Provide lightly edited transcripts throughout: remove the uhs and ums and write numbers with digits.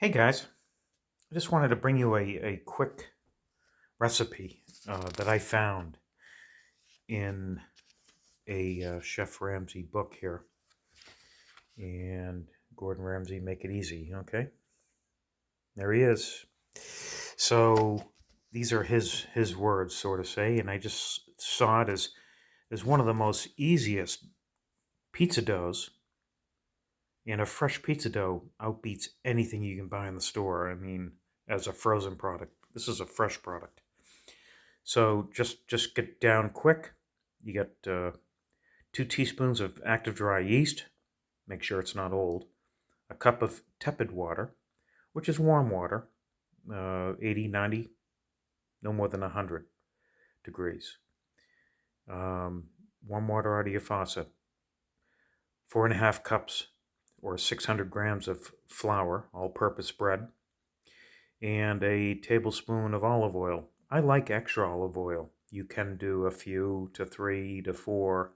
Hey guys, I just wanted to bring you a quick recipe that I found in a Chef Ramsay book here. And Gordon Ramsay, make it easy, okay? There he is. So these are his words, so to say, and I just saw it as one of the most easiest pizza doughs. And a fresh pizza dough outbeats anything you can buy in the store. I mean, as a frozen product, this is a fresh product. So just get down quick. You got 2 teaspoons of active dry yeast. Make sure it's not old. A cup of tepid water, which is warm water, 80, 90, no more than 100 degrees. Warm water out of your faucet. 4.5 cups or 600 grams of flour, all-purpose bread, and a tablespoon of olive oil. I like extra olive oil. You can do a few to 3 to 4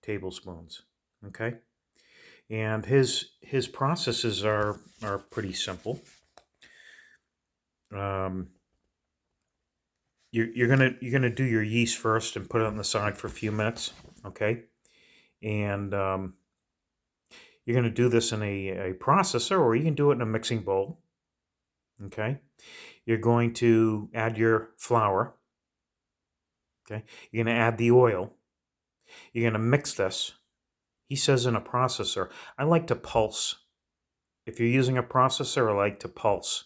tablespoons, okay? And his processes are pretty simple. You're gonna do your yeast first and put it on the side for a few minutes, okay? And you're gonna do this in a processor, or you can do it in a mixing bowl, okay? You're going to add your flour, okay? You're gonna add the oil. You're gonna mix this. He says in a processor. I like to pulse. If you're using a processor, I like to pulse.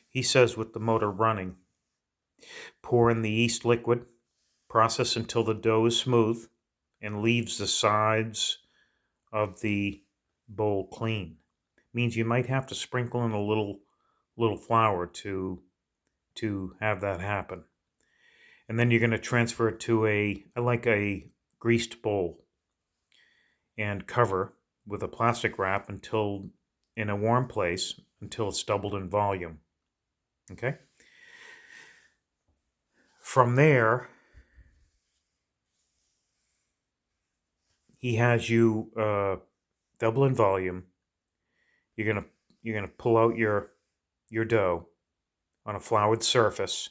He says with the motor running. Pour in the yeast liquid. Process until the dough is smooth and leaves the sides of the bowl clean. Means you might have to sprinkle in a little flour to have that happen. And then you're going to transfer it to I like a greased bowl, and cover with a plastic wrap until in a warm place until it's doubled in volume. Okay? From there, he has you double in volume. You're gonna pull out your dough on a floured surface.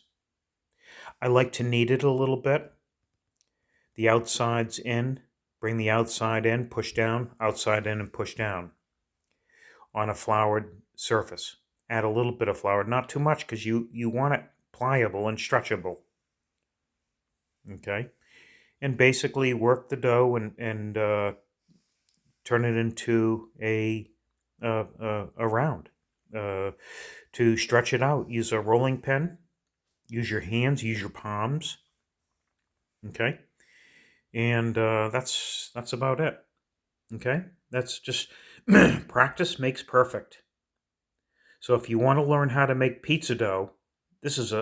I like to knead it a little bit. The outside's in. Bring the outside in, push down, outside in, and push down on a floured surface. Add a little bit of flour, not too much, because you want it pliable and stretchable. Okay? And basically work the dough and turn it into a round. To stretch it out, use a rolling pin. Use your hands, use your palms. Okay? And that's about it. Okay? That's just practice makes perfect. So if you want to learn how to make pizza dough, this is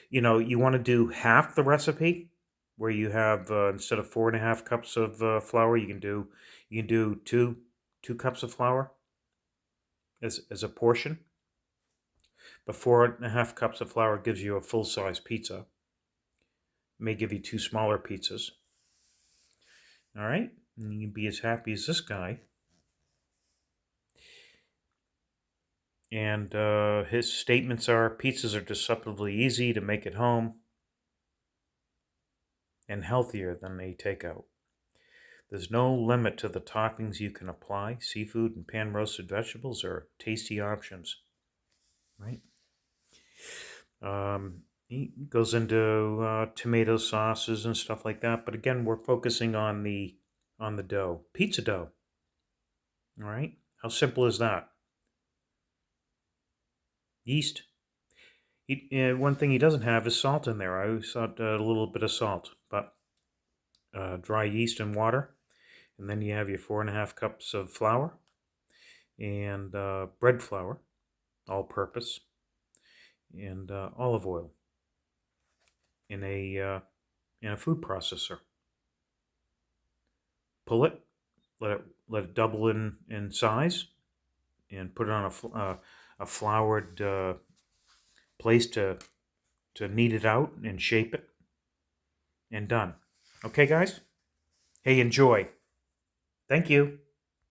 you want to do half the recipe, where you have instead of 4.5 cups of flour, you can do two cups of flour as a portion. But 4.5 cups of flour gives you a full-size pizza. It may give you 2 smaller pizzas. All right, and you can be as happy as this guy. And his statements are: pizzas are deceptively easy to make at home and healthier than a takeout. There's no limit to the toppings you can apply. Seafood and pan-roasted vegetables are tasty options, right? He goes into tomato sauces and stuff like that. But again, we're focusing on the dough. Pizza dough. All right? How simple is that? Yeast. One thing he doesn't have is salt in there. I always thought a little bit of salt. But dry yeast and water. And then you have your 4.5 cups of flour and bread flour, all-purpose, and olive oil in a food processor. Pull it, let it double in size, and put it on a floured place to knead it out and shape it, and done. Okay, guys? Hey, enjoy. Thank you.